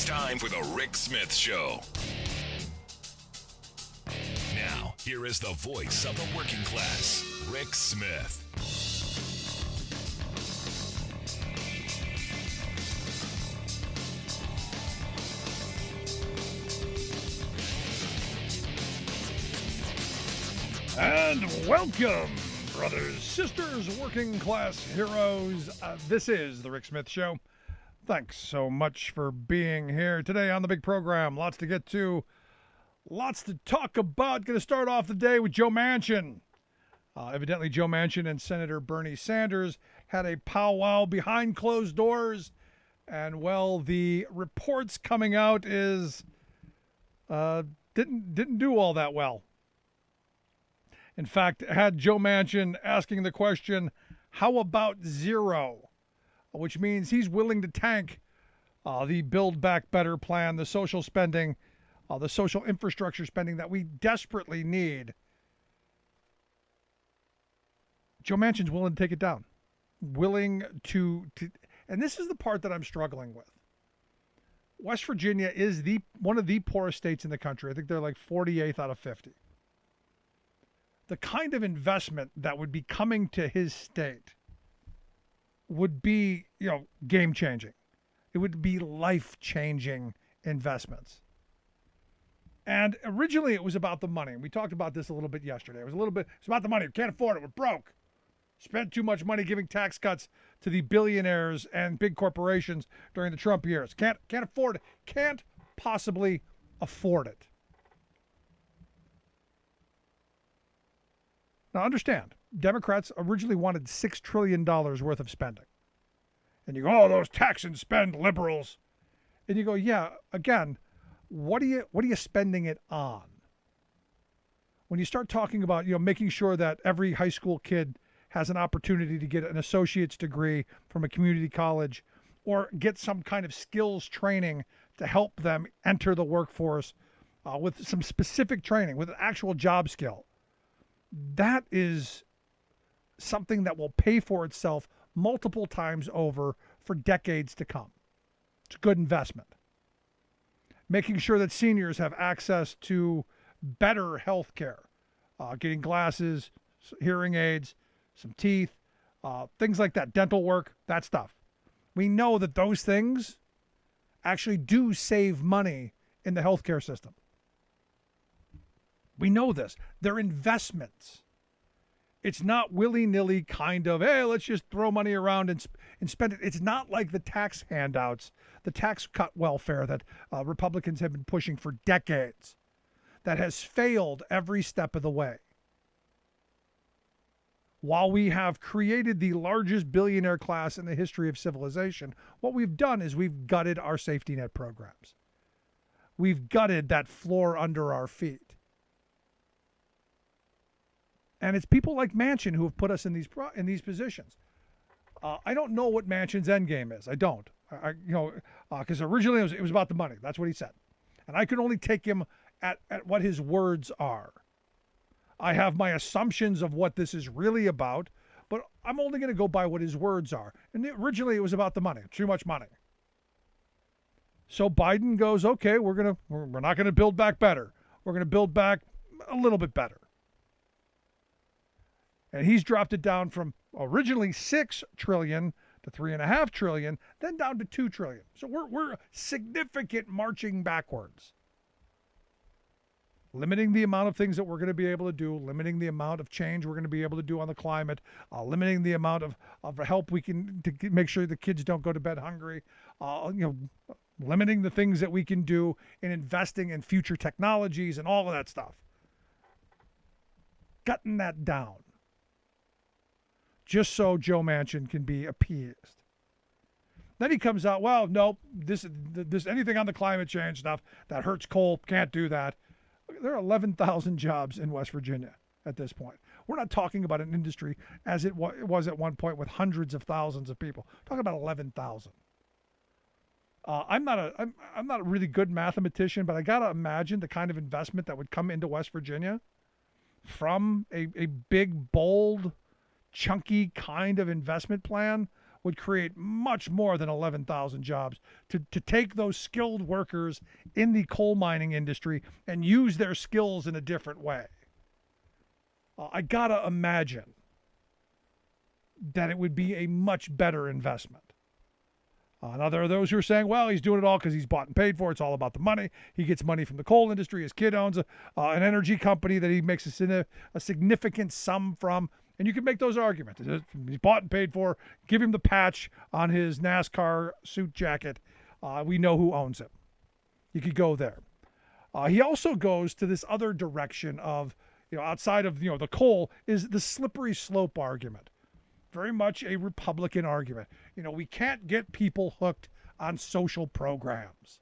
time for the Rick Smith Show. Now, here is the voice of the working class, Rick Smith. And welcome, brothers, sisters, working class heroes. This is the Rick Smith Show. Thanks so much for being here today on the big program. Lots to get to, lots to talk about. Going to start off the day with Joe Manchin. Evidently, Joe Manchin and Senator Bernie Sanders had a powwow behind closed doors. And, well, the reports coming out is didn't do all that well. In fact, had Joe Manchin asking the question, how about zero? Which means he's willing to tank the Build Back Better plan, the social spending, the social infrastructure spending that we desperately need. Joe Manchin's willing to take it down. Willing to and this is the part that I'm struggling with. West Virginia is one of the poorest states in the country. I think they're like 48th out of 50. The kind of investment that would be coming to his state would be, game-changing. It would be life-changing investments. And originally it was about the money. We talked about this a little bit yesterday. It's about the money. We can't afford it. We're broke. Spent too much money giving tax cuts to the billionaires and big corporations during the Trump years. Can't afford it. Can't possibly afford it. Now, understand, Democrats originally wanted $6 trillion worth of spending. And you go, oh, those tax and spend liberals. And you go, yeah, again, what are you spending it on? When you start talking about, making sure that every high school kid has an opportunity to get an associate's degree from a community college or get some kind of skills training to help them enter the workforce with some specific training, with an actual job skill. That is something that will pay for itself multiple times over for decades to come. It's a good investment. Making sure that seniors have access to better health care, getting glasses, hearing aids, some teeth, things like that, dental work, that stuff. We know that those things actually do save money in the healthcare system. We know this. They're investments. It's not willy-nilly kind of, hey, let's just throw money around and spend it. It's not like the tax handouts, the tax cut welfare that Republicans have been pushing for decades that has failed every step of the way. While we have created the largest billionaire class in the history of civilization, what we've done is we've gutted our safety net programs. We've gutted that floor under our feet. And it's people like Manchin who have put us in these positions. I don't know what Manchin's end game is. I don't. Because originally it was about the money. That's what he said. And I can only take him at what his words are. I have my assumptions of what this is really about, but I'm only going to go by what his words are. And originally it was about the money. Too much money. So Biden goes, okay, we're not going to build back better. We're going to build back a little bit better. And he's dropped it down from originally $6 trillion to $3.5 trillion, then down to $2 trillion. So we're significant marching backwards. Limiting the amount of things that we're going to be able to do, limiting the amount of change we're going to be able to do on the climate, limiting the amount of help we can to make sure the kids don't go to bed hungry, limiting the things that we can do in investing in future technologies and all of that stuff. Cutting that down. Just so Joe Manchin can be appeased. Then he comes out, well, nope, this anything on the climate change stuff that hurts coal, can't do that. There are 11,000 jobs in West Virginia at this point. We're not talking about an industry as it was at one point with hundreds of thousands of people. We're talking about 11,000. I'm not a really good mathematician, but I gotta imagine the kind of investment that would come into West Virginia from a big, bold, chunky kind of investment plan would create much more than 11,000 jobs to take those skilled workers in the coal mining industry and use their skills in a different way. I gotta imagine that it would be a much better investment. Now, there are those who are saying, well, he's doing it all because he's bought and paid for. It's all about the money. He gets money from the coal industry. His kid owns an energy company that he makes a significant sum from. And you can make those arguments. He's bought and paid for. Give him the patch on his NASCAR suit jacket. We know who owns it. You could go there. He also goes to this other direction of, outside of, the coal, is the slippery slope argument. Very much a Republican argument. We can't get people hooked on social programs.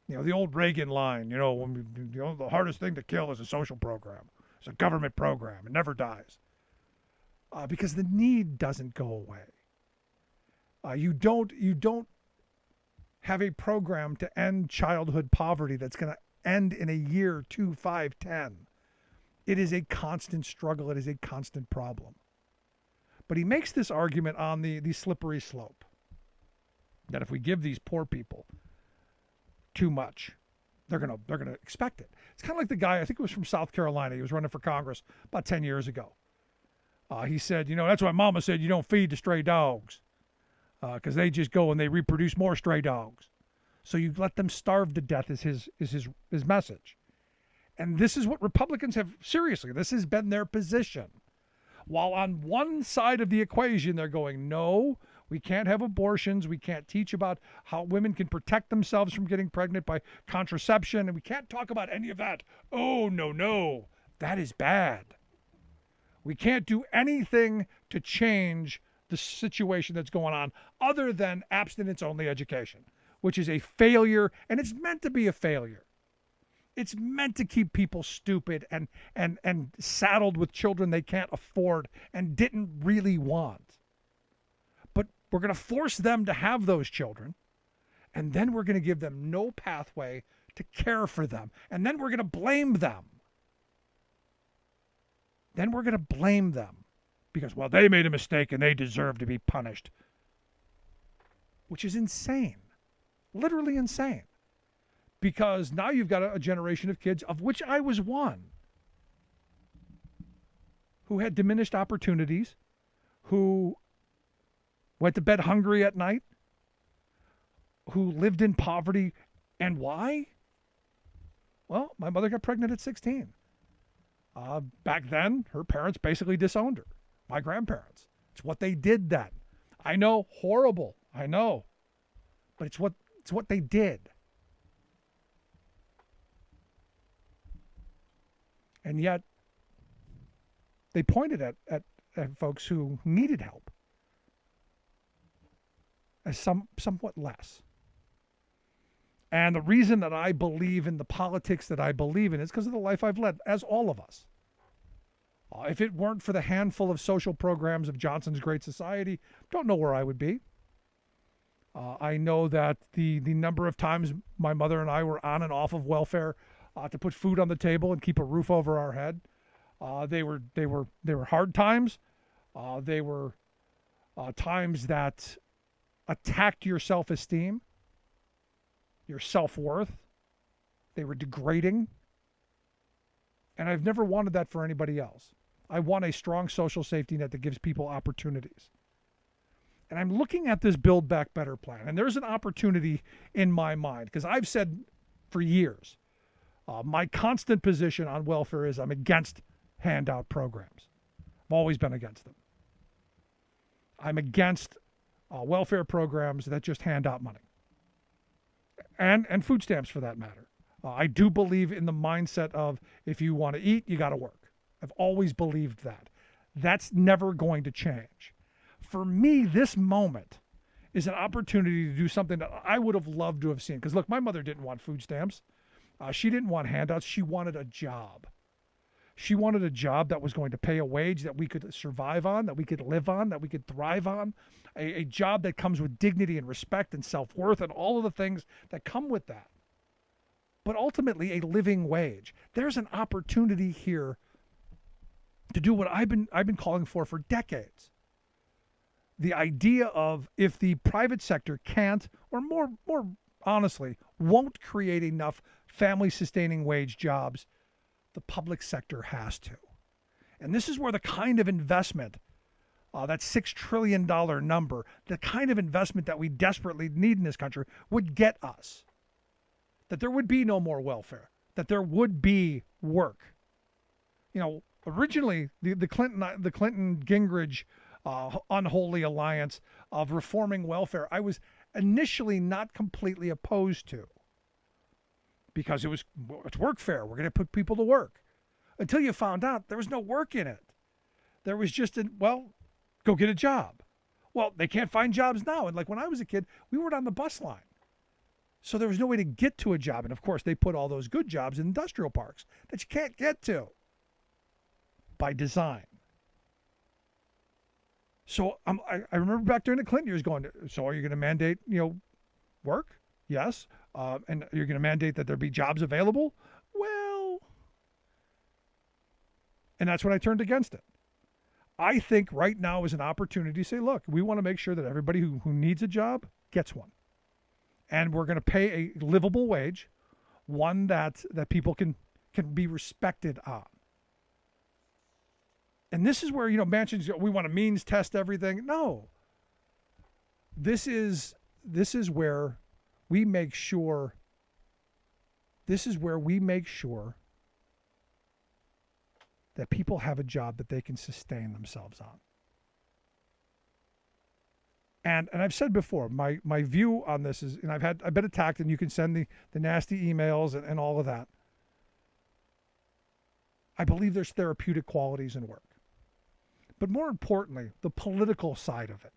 The old Reagan line, the hardest thing to kill is a social program. It's a government program. It never dies. Because the need doesn't go away. You don't have a program to end childhood poverty that's going to end in a year, 2, 5, 10. It is a constant struggle. It is a constant problem. But he makes this argument on the slippery slope that if we give these poor people too much, they're gonna expect it. It's kind of like the guy, I think it was from South Carolina. He was running for Congress about 10 years ago. He said, that's why Mama said you don't feed the stray dogs because they just go and they reproduce more stray dogs. So you let them starve to death is his message. And this is what Republicans have, seriously, this has been their position. While on one side of the equation, they're going, no, we can't have abortions. We can't teach about how women can protect themselves from getting pregnant by contraception. And we can't talk about any of that. Oh, no, that is bad. We can't do anything to change the situation that's going on other than abstinence-only education, which is a failure, and it's meant to be a failure. It's meant to keep people stupid and saddled with children they can't afford and didn't really want. But we're going to force them to have those children, and then we're going to give them no pathway to care for them, and then we're going to blame them. Then we're going to blame them because, well, they made a mistake and they deserve to be punished, which is insane, literally insane. Because now you've got a generation of kids, of which I was one, who had diminished opportunities, who went to bed hungry at night, who lived in poverty. And why? Well, my mother got pregnant at 16. Back then, her parents basically disowned her, my grandparents. It's what they did then. I know, horrible, I know. But it's what they did. And yet, they pointed at folks who needed help as somewhat less. And the reason that I believe in the politics that I believe in is because of the life I've led, as all of us. If it weren't for the handful of social programs of Johnson's Great Society, don't know where I would be. I know that the number of times my mother and I were on and off of welfare to put food on the table and keep a roof over our head. They were hard times. They were times that attacked your self-esteem, your self-worth. They were degrading. And I've never wanted that for anybody else. I want a strong social safety net that gives people opportunities. And I'm looking at this Build Back Better plan, and there's an opportunity in my mind, because I've said for years, my constant position on welfare is I'm against handout programs. I've always been against them. I'm against welfare programs that just hand out money. And food stamps, for that matter. I do believe in the mindset of if you want to eat, you got to work. I've always believed that. That's never going to change. For me, this moment is an opportunity to do something that I would have loved to have seen. Because look, my mother didn't want food stamps. She didn't want handouts. She wanted a job. She wanted a job that was going to pay a wage that we could survive on, that we could live on, that we could thrive on. A job that comes with dignity and respect and self-worth and all of the things that come with that. But ultimately a living wage. There's an opportunity here to do what I've been calling for decades. the idea of if the private sector can't, or more honestly, won't create enough family sustaining wage jobs, the public sector has to. And this is where the kind of investment, that $6 trillion number, the kind of investment that we desperately need in this country would get us. That there would be no more welfare, that there would be work. You know, originally the Clinton Gingrich unholy alliance of reforming welfare, I was initially not completely opposed to, because it's workfare. We're going to put people to work. Until you found out there was no work in it. There was just go get a job. Well, they can't find jobs now. And like when I was a kid, we weren't on the bus line. So there was no way to get to a job. And of course, they put all those good jobs in industrial parks that you can't get to by design. So I remember back during the Clinton years going, so are you going to mandate, work? Yes. And you're going to mandate that there be jobs available? Well, and that's when I turned against it. I think right now is an opportunity to say, look, we want to make sure that everybody who needs a job gets one. And we're going to pay a livable wage, one that people can be respected on. And this is where, Manchin's, we want to means test everything. No. This is where we make sure that people have a job that they can sustain themselves on. And I've said before, my view on this is, and I've been attacked, and you can send the nasty emails and all of that. I believe there's therapeutic qualities in work. But more importantly, the political side of it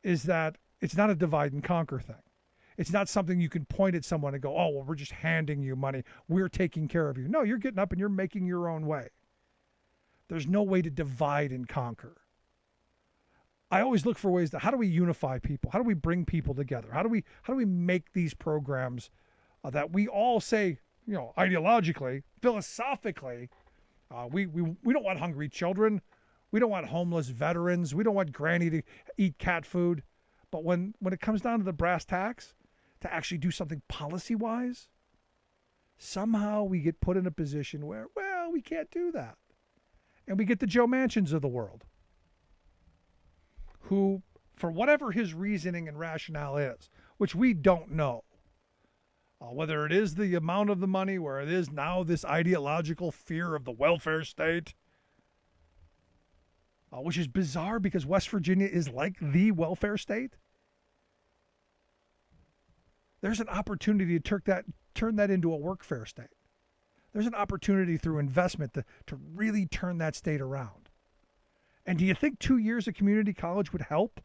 is that it's not a divide and conquer thing. It's not something you can point at someone and go, oh, well, we're just handing you money. We're taking care of you. No, you're getting up and you're making your own way. There's no way to divide and conquer. I always look for ways how do we unify people? How do we bring people together? How do we make these programs that we all say, ideologically, philosophically, we don't want hungry children. We don't want homeless veterans. We don't want granny to eat cat food. But when it comes down to the brass tacks, to actually do something policy-wise, somehow we get put in a position where, well, we can't do that. And we get the Joe Manchins of the world, who, for whatever his reasoning and rationale is, which we don't know, whether it is the amount of the money, where it is now this ideological fear of the welfare state, which is bizarre because West Virginia is like the welfare state. There's an opportunity to turn that into a workfare state. There's an opportunity through investment to really turn that state around. And do you think 2 years of community college would help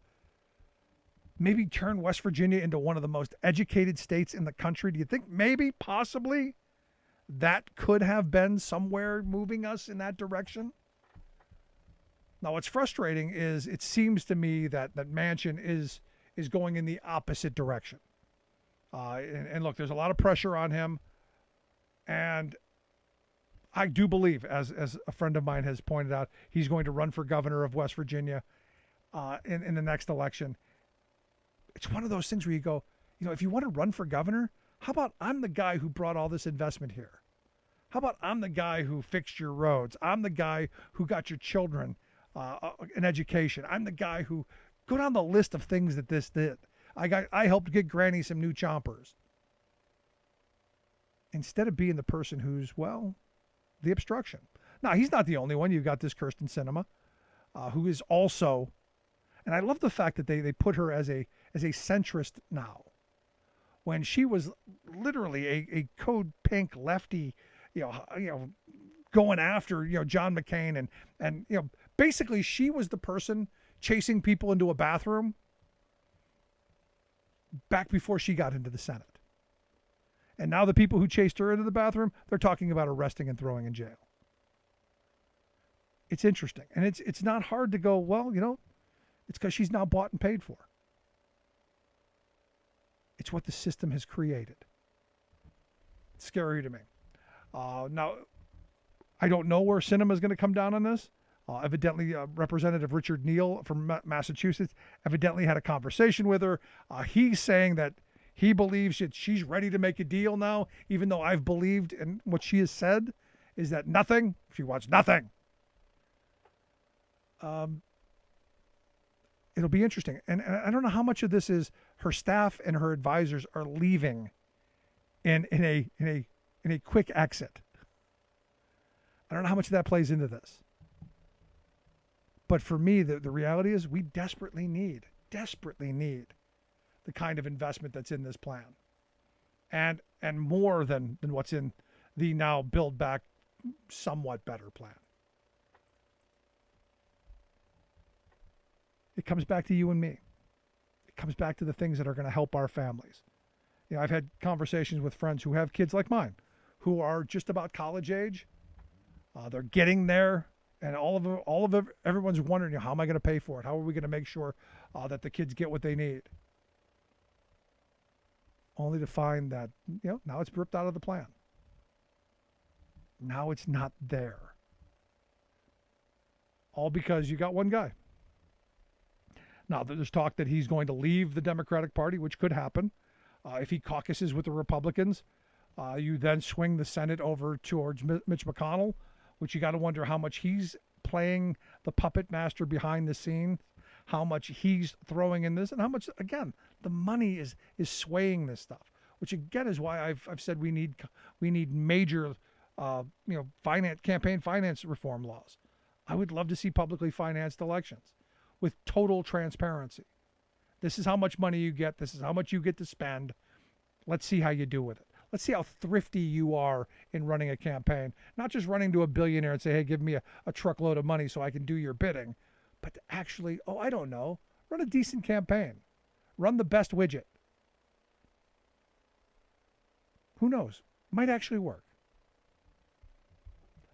maybe turn West Virginia into one of the most educated states in the country? Do you think maybe, possibly, that could have been somewhere moving us in that direction? Now, what's frustrating is it seems to me that Manchin is going in the opposite direction. And look, there's a lot of pressure on him. And I do believe, as a friend of mine has pointed out, he's going to run for governor of West Virginia in the next election. It's one of those things where you go, if you want to run for governor, how about I'm the guy who brought all this investment here? How about I'm the guy who fixed your roads? I'm the guy who got your children an education. I'm the guy who, go down the list of things that this did. I helped get Granny some new chompers. Instead of being the person who's, the obstruction. Now, he's not the only one. You've got this Kirsten Sinema, who is also, and I love the fact that they put her as a centrist now, when she was literally a code pink lefty, going after John McCain and basically she was the person chasing people into a bathroom back before she got into the Senate. And now the people who chased her into the bathroom, they're talking about arresting and throwing in jail. It's interesting. And it's not hard to go, it's because she's now bought and paid for. It's what the system has created. It's scary to me. Now, I don't know where Sinema is going to come down on this. Evidently, Representative Richard Neal from Massachusetts evidently had a conversation with her. He's saying that he believes that she's ready to make a deal now, even though I've believed in what she has said is that nothing. She wants nothing. It'll be interesting. And I don't know how much of this is her staff and her advisors are leaving in a quick exit. I don't know how much of that plays into this. But for me, the reality is we desperately need the kind of investment that's in this plan. And more than what's in the now Build Back somewhat better plan. It comes back to you and me. It comes back to the things that are going to help our families. You know, I've had conversations with friends who have kids like mine, who are just about college age. They're getting there, and everyone's wondering, how am I going to pay for it? How are we going to make sure that the kids get what they need? Only to find that, now it's ripped out of the plan. Now it's not there. All because you got one guy. Now, there's talk that he's going to leave the Democratic Party, which could happen. If he caucuses with the Republicans, you then swing the Senate over towards Mitch McConnell, which you got to wonder how much he's playing the puppet master behind the scenes, how much he's throwing in this, and how much, again, the money is swaying this stuff, which again is why I've said we need major campaign finance reform laws. I would love to see publicly financed elections with total transparency. This is how much money you get. This is how much you get to spend. Let's see how you do with it. Let's see how thrifty you are in running a campaign. Not just running to a billionaire and say, hey, give me a truckload of money so I can do your bidding. But to actually, I don't know, run a decent campaign. Run the best widget. Who knows? Might actually work.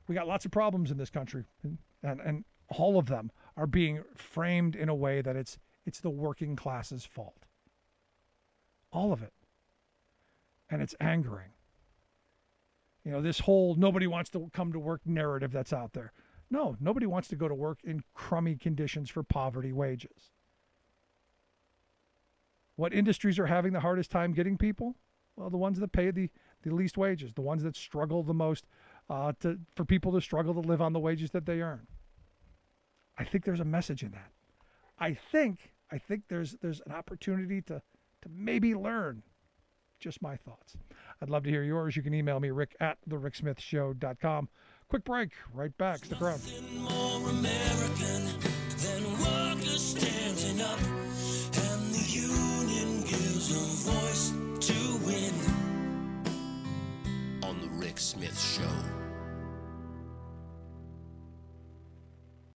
We got lots of problems in this country, and all of them are being framed in a way that it's the working class's fault. All of it. And it's angering. This whole nobody wants to come to work narrative that's out there. No, nobody wants to go to work in crummy conditions for poverty wages. What industries are having the hardest time getting people? Well, the ones that pay the least wages, the ones that struggle the most for people to struggle to live on the wages that they earn. I think there's a message in that. I think there's an opportunity to maybe learn. Just my thoughts. I'd love to hear yours. You can email me, rick@thericksmithshow.com. Quick break. Right back. Stick around. Nothing more American than workers standing up, and the union gives a voice to win. On the Rick Smith Show.